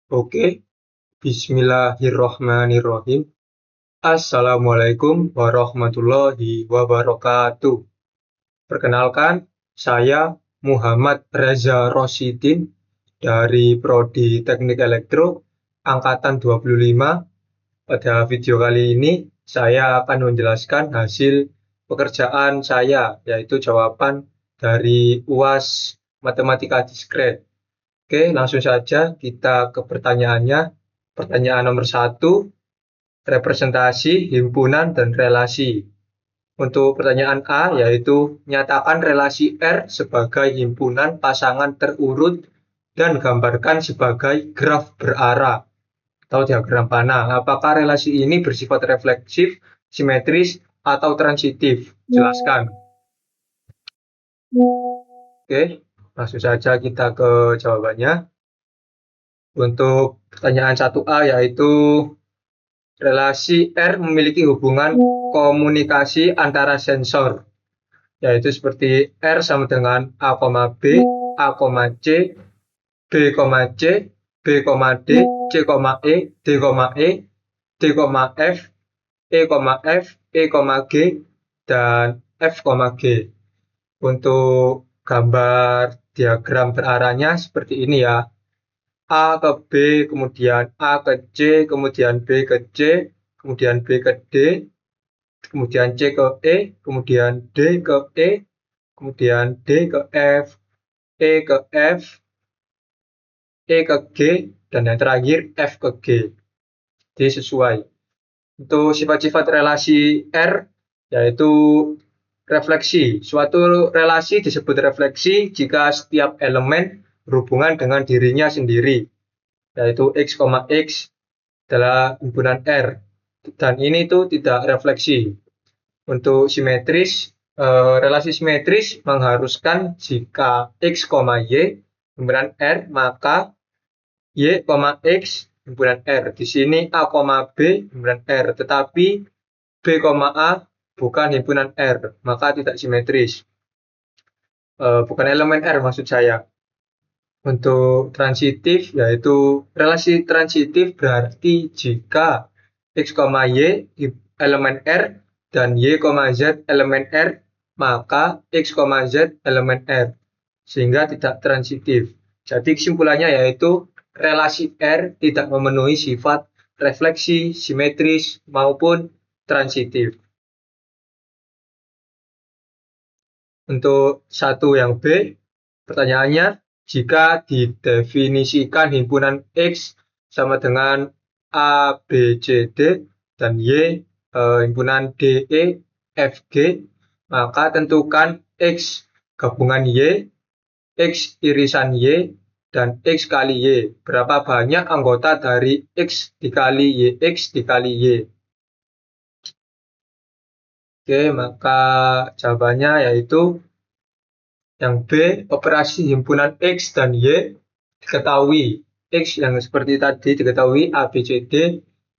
Oke, bismillahirrohmanirrohim. Assalamualaikum warahmatullahi wabarakatuh. Perkenalkan, saya Muhammad Reza Rosidin dari Prodi Teknik Elektro Angkatan 25. Pada video kali ini, saya akan menjelaskan hasil pekerjaan saya, yaitu jawaban dari UAS Matematika Diskret. Oke, langsung saja kita ke pertanyaannya. Pertanyaan nomor 1, representasi, himpunan, dan relasi. Untuk pertanyaan A, yaitu nyatakan relasi R sebagai himpunan pasangan terurut dan gambarkan sebagai graf berarah atau diagram panah. Apakah relasi ini bersifat refleksif, simetris, atau transitif? Jelaskan. Oke, langsung saja kita ke jawabannya. Untuk pertanyaan 1A, yaitu relasi R memiliki hubungan komunikasi antara sensor, yaitu seperti R sama dengan A, B, A, C, B, C, B, D, C, E, D, E, D, F, E, F, E, G, dan F, G. Untuk gambar diagram berarahnya seperti ini ya. A ke B, kemudian A ke C, kemudian B ke C, kemudian B ke D, kemudian C ke E, kemudian D ke E, kemudian D ke F, E ke F, E ke G, dan yang terakhir F ke G. Jadi sesuai. Untuk sifat-sifat relasi R, yaitu refleksi. Suatu relasi disebut refleksi jika setiap elemen berhubungan dengan dirinya sendiri, yaitu X, X adalah himpunan R, dan ini tuh tidak refleksi. Untuk simetris, relasi simetris mengharuskan jika X, Y himpunan R, maka Y, X himpunan R. Di sini A, B himpunan R, tetapi B, A bukan himpunan R, maka tidak simetris. Bukan elemen R maksud saya. Untuk transitif, yaitu relasi transitif berarti jika X, Y elemen R dan Y, Z elemen R, maka X, Z elemen R, sehingga tidak transitif. Jadi kesimpulannya yaitu relasi R tidak memenuhi sifat refleksi, simetris, maupun transitif. Untuk satu yang B, pertanyaannya, jika didefinisikan himpunan X sama dengan A, B, C, D, dan Y himpunan D, E, F, G, maka tentukan X gabungan Y, X irisan Y, dan X kali Y. Berapa banyak anggota dari X dikali Y, X dikali Y? Oke, maka jawabannya yaitu yang B, operasi himpunan X dan Y diketahui. X yang seperti tadi diketahui A, B, C, D.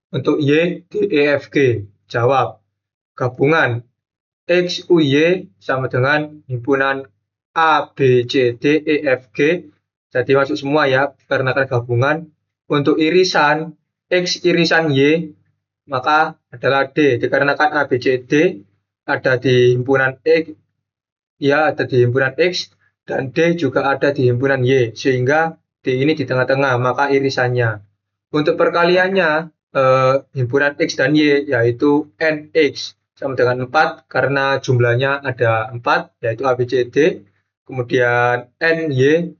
Untuk Y, D, E, F, G. Jawab. Gabungan X, U, Y sama dengan himpunan A, B, C, D, E, F, G. Jadi masuk semua ya, karena gabungan. Untuk irisan X irisan Y, maka adalah D. Dikarenakan A, B, C, D ada di himpunan X, ya ada di himpunan X, dan D juga ada di himpunan Y, sehingga D ini di tengah-tengah, maka irisannya. Untuk perkaliannya, himpunan X dan Y, yaitu NX sama dengan 4, karena jumlahnya ada 4, yaitu A, B, C, D. Kemudian NY,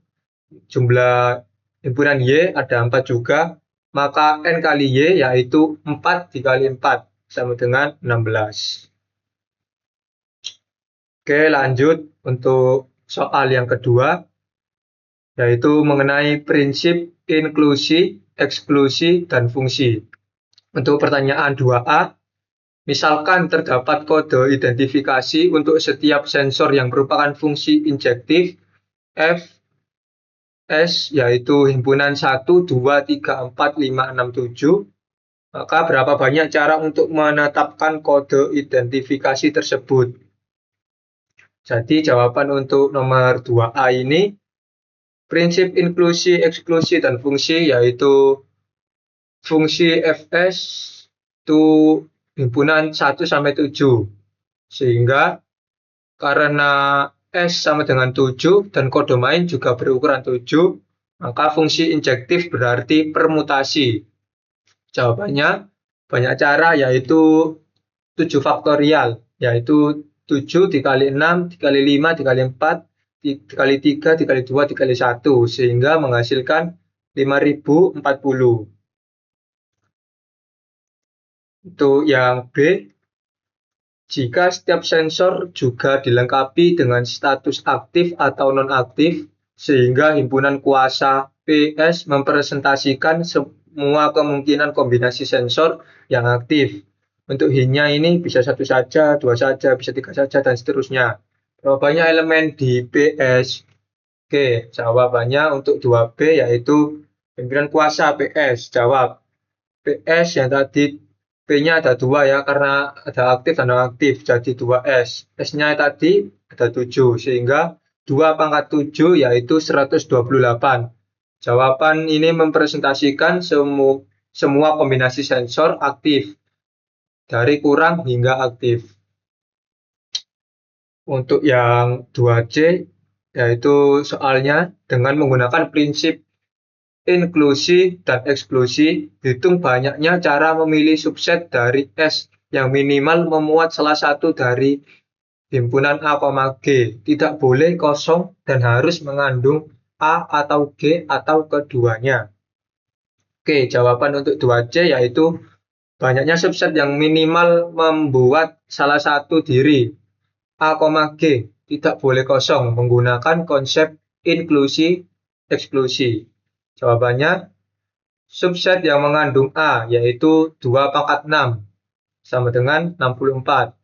jumlah himpunan Y ada 4 juga, maka N kali Y, yaitu 4 dikali 4, sama dengan 16. Oke, lanjut untuk soal yang kedua, yaitu mengenai prinsip inklusi, eksklusi, dan fungsi. Untuk pertanyaan 2A, misalkan terdapat kode identifikasi untuk setiap sensor yang merupakan fungsi injektif F, S, yaitu himpunan 1, 2, 3, 4, 5, 6, 7, maka berapa banyak cara untuk menetapkan kode identifikasi tersebut? Jadi jawaban untuk nomor 2A ini Prinsip inklusi, eksklusi, dan fungsi yaitu fungsi Fs itu himpunan 1 sampai 7. Sehingga karena S sama dengan 7 dan kode main juga berukuran 7, maka fungsi injektif berarti permutasi. Jawabannya banyak cara yaitu 7 faktorial, yaitu 7 dikali 6, dikali 5, dikali 4, dikali 3, dikali 2, dikali 1, sehingga menghasilkan 5040. Untuk yang B, jika setiap sensor juga dilengkapi dengan status aktif atau nonaktif, sehingga himpunan kuasa PS mempresentasikan semua kemungkinan kombinasi sensor yang aktif. Untuk hint-nya ini bisa 1 saja, 2 saja, bisa 3 saja, dan seterusnya. Berapa banyak elemen di PS? Oke, jawabannya untuk 2B yaitu himpunan kuasa PS. Jawab. PS yang tadi P-nya ada 2 ya, karena ada aktif dan non-aktif, jadi 2S. S-nya tadi ada 7, sehingga 2 pangkat 7 yaitu 128. Jawaban ini mempresentasikan semua kombinasi sensor aktif, dari kurang hingga aktif. Untuk yang 2C, yaitu soalnya dengan menggunakan prinsip inklusi dan eksklusi, hitung banyaknya cara memilih subset dari S yang minimal memuat salah satu dari himpunan A, G. Tidak boleh kosong dan harus mengandung A atau G atau keduanya. Oke, jawaban untuk 2C yaitu banyaknya subset yang minimal membuat salah satu diri A, G tidak boleh kosong menggunakan konsep inklusi eksklusi. Jawabannya subset yang mengandung A yaitu 2 pangkat 6 sama dengan 64.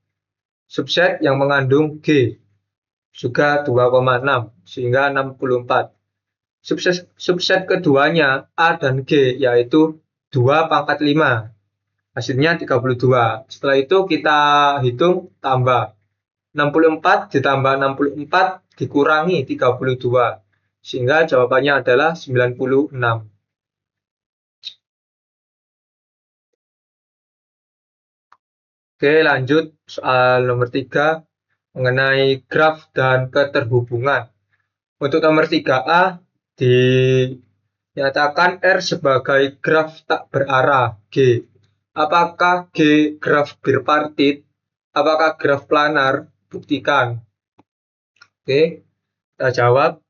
Subset yang mengandung G juga 2,6 sehingga 64. Subset keduanya A dan G yaitu 2 pangkat 5. Hasilnya 32. Setelah itu kita hitung tambah. 64 ditambah 64 dikurangi 32. Sehingga jawabannya adalah 96. Oke, lanjut soal nomor 3 mengenai graf dan keterhubungan. Untuk nomor 3A dinyatakan R sebagai graf tak berarah G. Apakah G graf bipartit? Apakah graf planar? Buktikan. Oke, kita jawab.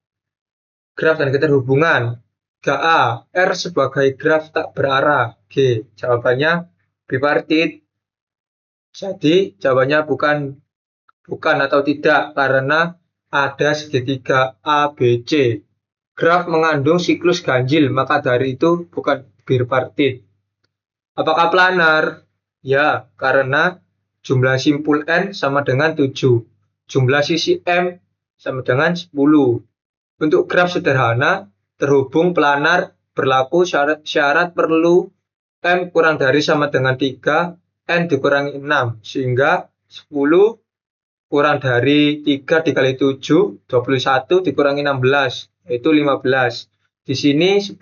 Graf dan keterhubungan. 3A, R sebagai graf tak berarah G. Jawabannya bipartit. Jadi jawabannya bukan atau tidak karena ada segitiga ABC. Graf mengandung siklus ganjil, maka dari itu bukan bipartit. Apakah planar? Ya, karena jumlah simpul N sama dengan 7. Jumlah sisi M sama dengan 10. Untuk graf sederhana, terhubung planar berlaku syarat perlu M kurang dari sama dengan 3, N dikurangi 6, sehingga 10 kurang dari 3 dikali 7, 21 dikurangi 16, yaitu 15. Di sini 10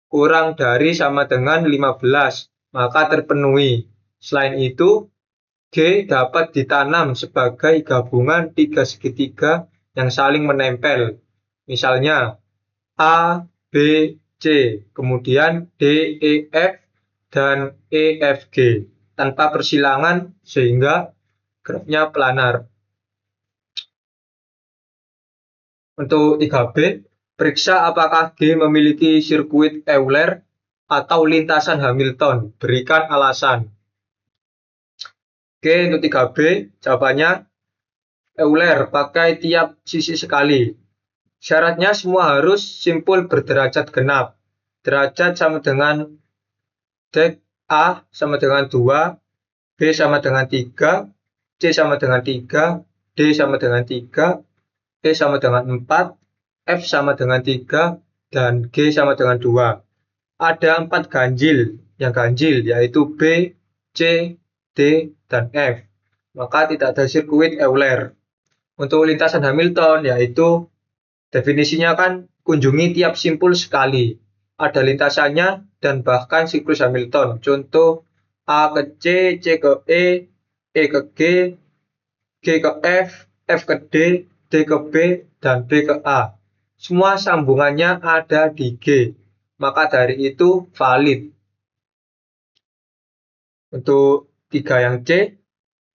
kurang dari sama dengan 15, maka terpenuhi. Selain itu, G dapat ditanam sebagai gabungan 3 segitiga yang saling menempel. Misalnya, A, B, C, kemudian D, E, F, dan E, F, G. Tanpa persilangan sehingga grafnya planar. Untuk 3B, periksa apakah G memiliki sirkuit Euler atau lintasan Hamilton. Berikan alasan. Oke, untuk 3B, jawabannya Euler pakai tiap sisi sekali. Syaratnya semua harus simpul berderajat genap. Derajat sama dengan dek A sama dengan 2, B sama dengan 3, C sama dengan 3, D sama dengan 3, E sama dengan 4, F sama dengan 3, dan G sama dengan 2. Ada 4 ganjil yang ganjil, yaitu B, C, D, dan F. Maka tidak ada sirkuit Euler. Untuk lintasan Hamilton, yaitu Definisinya kan kunjungi tiap simpul sekali. Ada lintasannya dan bahkan siklus Hamilton. Contoh A ke C, C ke E ke G ke F ke D ke B, dan B ke A. Semua sambungannya ada di G. Maka dari itu valid. Untuk 3 yang C,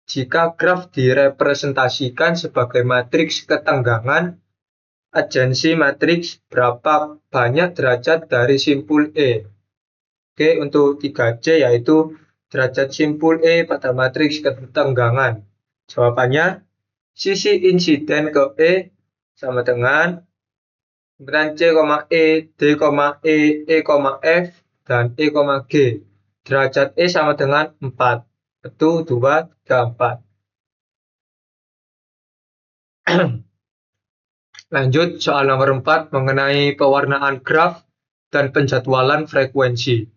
jika graf direpresentasikan sebagai matriks ketenggangan, agensi matriks berapa banyak derajat dari simpul E? Oke, untuk 3C yaitu derajat simpul E pada matriks ketenggangan. Jawabannya, sisi insiden ke E sama dengan kemudian C, E, D, E, F, dan E, G. Derajat E sama dengan 4. 1, 2, 3, 4. Lanjut, soal nomor 4 mengenai pewarnaan graf dan penjadwalan frekuensi.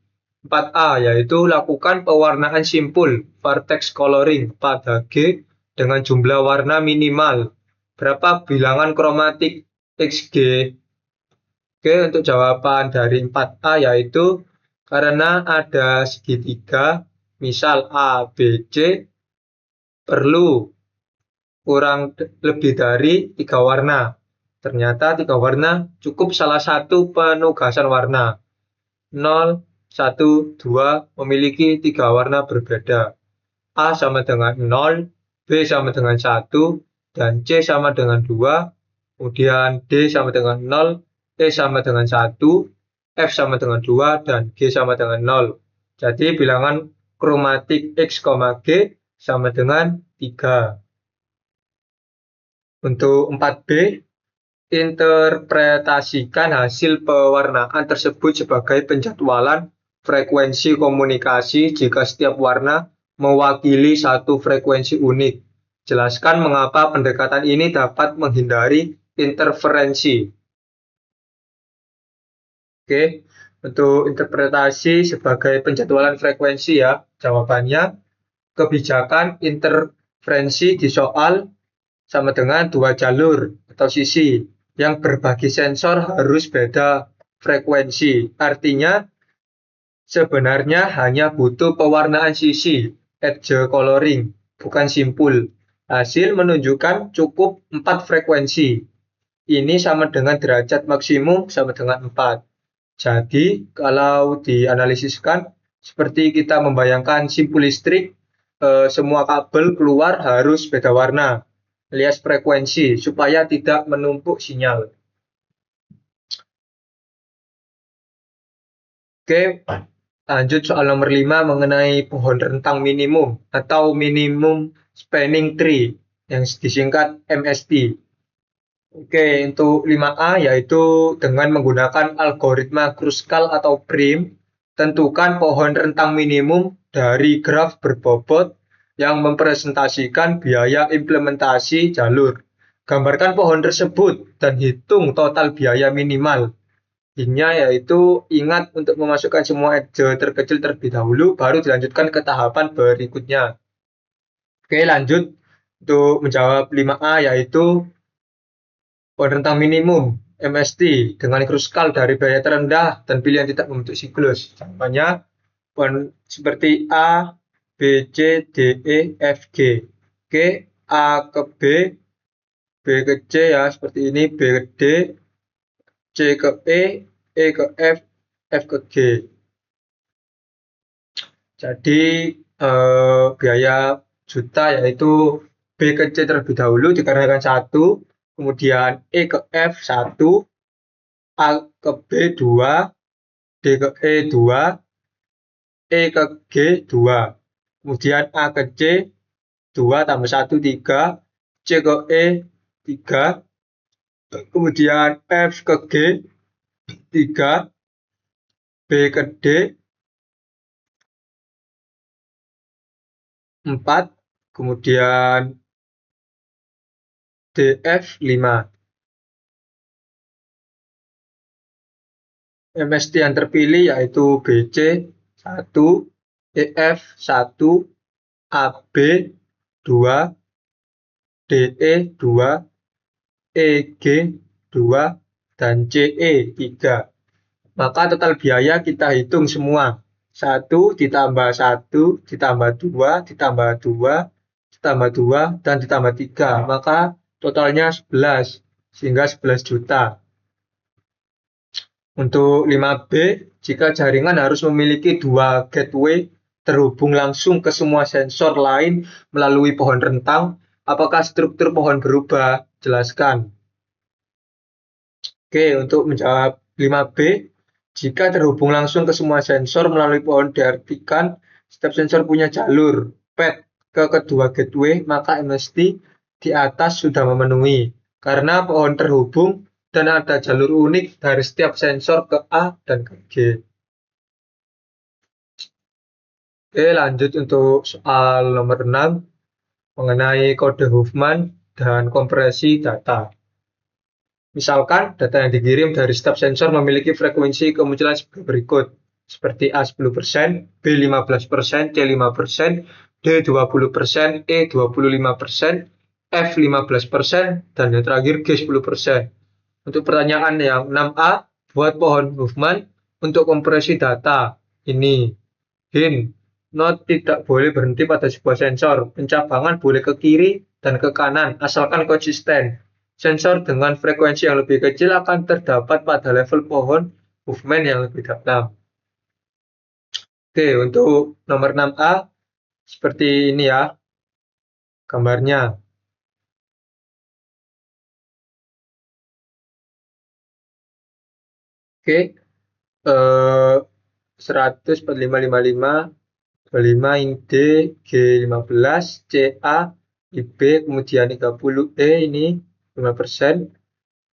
4A yaitu lakukan pewarnaan simpul vertex coloring pada G dengan jumlah warna minimal. Berapa bilangan kromatik XG? Oke, untuk jawaban dari 4A yaitu karena ada segitiga, misal A, B, C, perlu kurang lebih dari 3 warna. Ternyata 3 warna cukup salah satu penugasan warna. 0, 1, 2 memiliki 3 warna berbeda. A sama dengan 0, B sama dengan 1, dan C sama dengan 2, kemudian D sama dengan 0, E sama dengan 1, F sama dengan 2, dan G sama dengan 0. Jadi bilangan kromatik X, G sama dengan 3. Untuk 4B, interpretasikan hasil pewarnaan tersebut sebagai penjadwalan frekuensi komunikasi jika setiap warna mewakili satu frekuensi unik. Jelaskan mengapa pendekatan ini dapat menghindari interferensi. Oke, untuk interpretasi sebagai penjadwalan frekuensi ya, jawabannya kebijakan interferensi di soal sama dengan 2 jalur atau sisi yang berbagi sensor harus beda frekuensi. Artinya sebenarnya hanya butuh pewarnaan sisi, edge coloring, bukan simpul. Hasil menunjukkan cukup 4 frekuensi. Ini sama dengan derajat maksimum sama dengan 4. Jadi kalau dianalisiskan seperti kita membayangkan simpul listrik, semua kabel keluar harus beda warna alias frekuensi supaya tidak menumpuk sinyal. Oke, lanjut soal nomor 5 mengenai pohon rentang minimum atau minimum spanning tree yang disingkat MST. Oke, untuk 5A yaitu dengan menggunakan algoritma Kruskal atau PRIM, tentukan pohon rentang minimum dari graf berbobot yang mempresentasikan biaya implementasi jalur. Gambarkan pohon tersebut dan hitung total biaya minimal. Intinya yaitu ingat untuk memasukkan semua edge terkecil terlebih dahulu, baru dilanjutkan ke tahapan berikutnya. Oke, lanjut untuk menjawab 5A yaitu pohon rentang minimum MST dengan kruskal dari biaya terendah dan pilihan tidak membentuk siklus. Contohnya seperti A, B, C, D, E, F, G. Oke, A ke B ke C ya, seperti ini, B ke D, C ke E ke F ke G. Jadi biaya juta yaitu B ke C terlebih dahulu dikarenakan 1, kemudian E ke F 1, A ke B 2, D ke E 2, E ke G 2, kemudian A ke C 2 tambah 1 3, C ke E 3, kemudian F ke G 3, B ke D 4, kemudian DF 5. MST yang terpilih yaitu BC 1, EF 1, AB 2, DE 2, EG 2, dan CE 3. Maka total biaya kita hitung semua. 1 ditambah 1 ditambah 2 ditambah 2 ditambah 2 dan ditambah 3. Maka totalnya 11, sehingga 11 juta. Untuk 5B, jika jaringan harus memiliki 2 gateway terhubung langsung ke semua sensor lain melalui pohon rentang, apakah struktur pohon berubah? Jelaskan. Oke, untuk menjawab 5B, jika terhubung langsung ke semua sensor melalui pohon diartikan setiap sensor punya jalur path ke kedua gateway, maka MST di atas sudah memenuhi. Karena pohon terhubung dan ada jalur unik dari setiap sensor ke A dan ke G. Oke, lanjut untuk soal nomor 6 mengenai kode Huffman dan kompresi data. Misalkan data yang dikirim dari setiap sensor memiliki frekuensi kemunculan sebagai berikut, seperti A 10%, B 15%, C 5%, D 20%, E 25%, F 15%, dan yang terakhir G 10%. Untuk pertanyaan yang 6A, buat pohon Huffman untuk kompresi data. Ini, hint, not tidak boleh berhenti pada sebuah sensor. Pencabangan boleh ke kiri dan ke kanan, asalkan konsisten. Sensor dengan frekuensi yang lebih kecil akan terdapat pada level pohon Huffman yang lebih dalam. Oke, untuk nomor 6A, seperti ini ya gambarnya. Oke, 100, 45, 25 ini D, G 15, CA, IB, kemudian 30E ini 5%,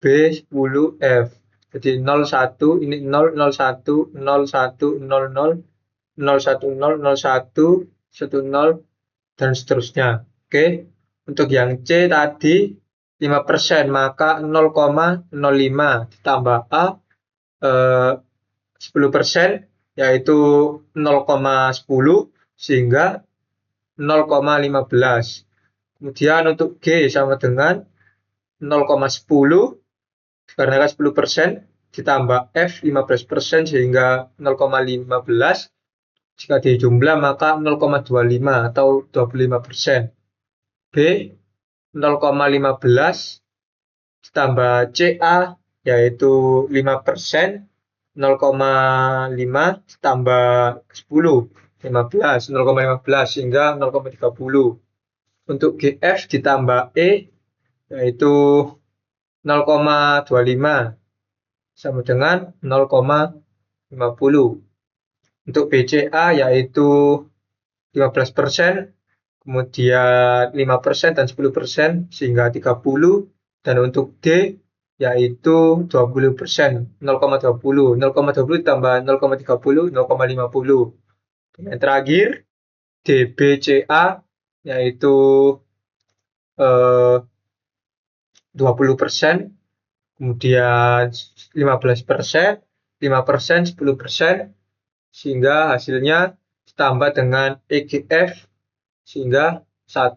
B 10, F. Jadi 01, ini 0, 01, 01, 00, 010, 01, 10, dan seterusnya. Oke, untuk yang C tadi 5%, maka 0,05 ditambah A 10%, yaitu 0,10 sehingga 0,15. Kemudian untuk G sama dengan 0,10 dikarenakan 10% ditambah F 15% sehingga 0,15. Jika dijumlah maka 0,25 atau 25%. B 0,15 ditambah CA yaitu 5%, 0,5 ditambah 10, 15, 0,15 sehingga 0,30. Untuk GF ditambah E yaitu 0,25 sama dengan 0,50. Untuk BCA yaitu 15%, kemudian 5% dan 10% sehingga 30, dan untuk D yaitu 20%, 0,20, 0,20 tambah 0,30, 0,50. Yang terakhir DBCA yaitu 20%, kemudian 15%, 5%, 10%, sehingga hasilnya ditambah dengan EGF sehingga 1.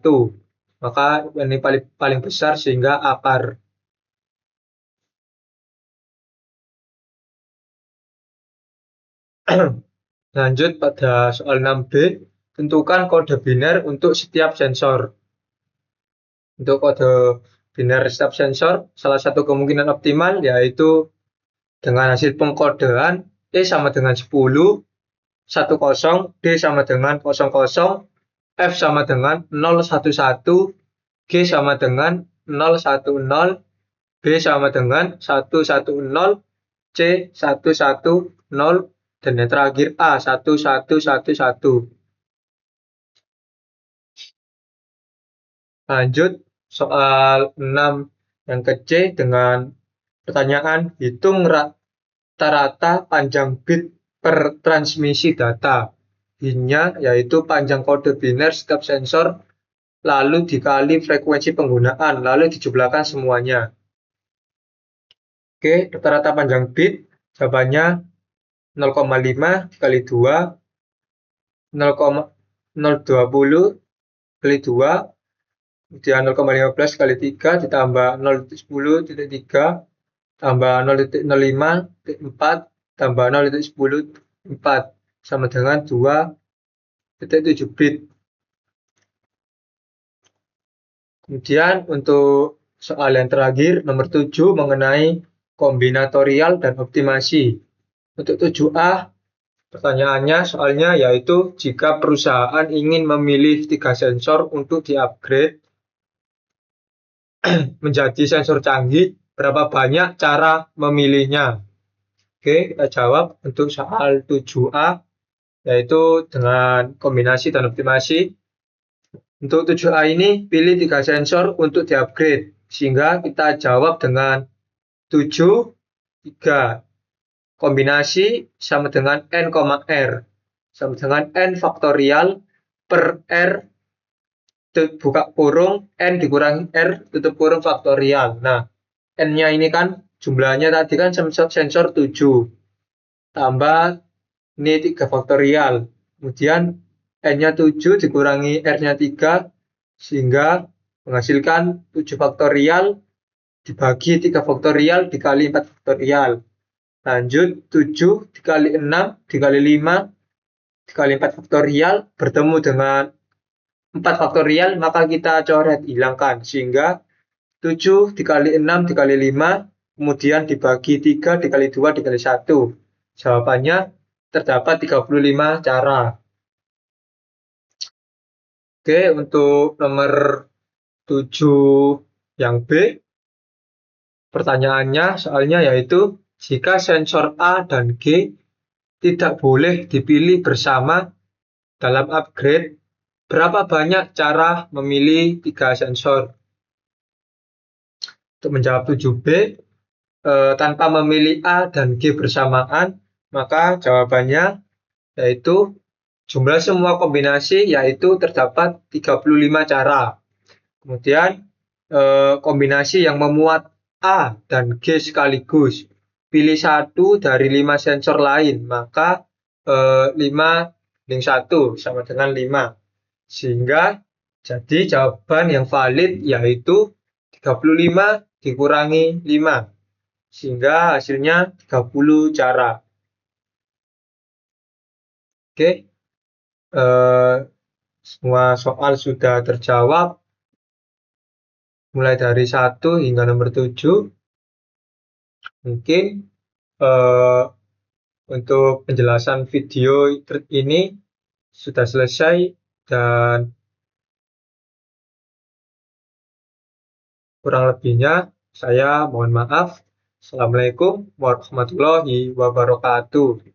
Maka ini paling besar sehingga akar. Lanjut pada soal 6B, tentukan kode biner untuk setiap sensor. Untuk kode biner setiap sensor, salah satu kemungkinan optimal yaitu dengan hasil pengkodean E sama dengan 10, 10, D sama dengan 00, F sama dengan 011, G sama dengan 010, B sama dengan 110, C 110, dan yang terakhir A 1111. Lanjut soal 6 yang ke C dengan pertanyaan hitung rata-rata panjang bit per transmisi data. Hint-nya yaitu panjang kode biner setiap sensor lalu dikali frekuensi penggunaan lalu dijumlahkan semuanya. Oke, rata-rata panjang bit jawabannya 0,5 dikali 2, 0,020 kali 2, kemudian 0,15 kali 3 ditambah 0,10,3 tambah 0,05,4 tambah 0,10,4 sama dengan 2,7 bit. Kemudian untuk soal yang terakhir, nomor 7 mengenai kombinatorial dan optimasi. Untuk 7A, pertanyaannya soalnya yaitu jika perusahaan ingin memilih 3 sensor untuk di-upgrade menjadi sensor canggih, berapa banyak cara memilihnya? Oke, kita jawab untuk soal 7A, yaitu dengan kombinasi dan optimasi. Untuk 7A ini, pilih 3 sensor untuk di-upgrade, sehingga kita jawab dengan 7, 3. Kombinasi sama dengan N, R, sama dengan N faktorial per R, buka kurung, N dikurangi R, tutup kurung faktorial. Nah, N-nya ini kan jumlahnya tadi kan sensor 7, tambah ini 3 faktorial. Kemudian N-nya 7 dikurangi R-nya 3, sehingga menghasilkan 7 faktorial dibagi 3 faktorial dikali 4 faktorial. Lanjut 7 dikali 6 dikali 5 dikali 4 faktorial bertemu dengan 4 faktorial, maka kita coret hilangkan, sehingga 7 dikali 6 dikali 5 kemudian dibagi 3 dikali 2 dikali 1. Jawabannya terdapat 35 cara. Oke, untuk nomor 7 yang B, pertanyaannya soalnya yaitu jika sensor A dan G tidak boleh dipilih bersama dalam upgrade, berapa banyak cara memilih 3 sensor? Untuk menjawab 7B, tanpa memilih A dan G bersamaan, maka jawabannya yaitu jumlah semua kombinasi yaitu terdapat 35 cara. Kemudian kombinasi yang memuat A dan G sekaligus, pilih satu dari 5 sensor lain, maka 5 banding 1 sama dengan 5. Sehingga jadi jawaban yang valid yaitu 35 dikurangi 5. Sehingga hasilnya 30 cara. Oke, semua soal sudah terjawab mulai dari 1 hingga nomor 7. Mungkin untuk penjelasan video ini sudah selesai, dan kurang lebihnya saya mohon maaf. Assalamualaikum warahmatullahi wabarakatuh.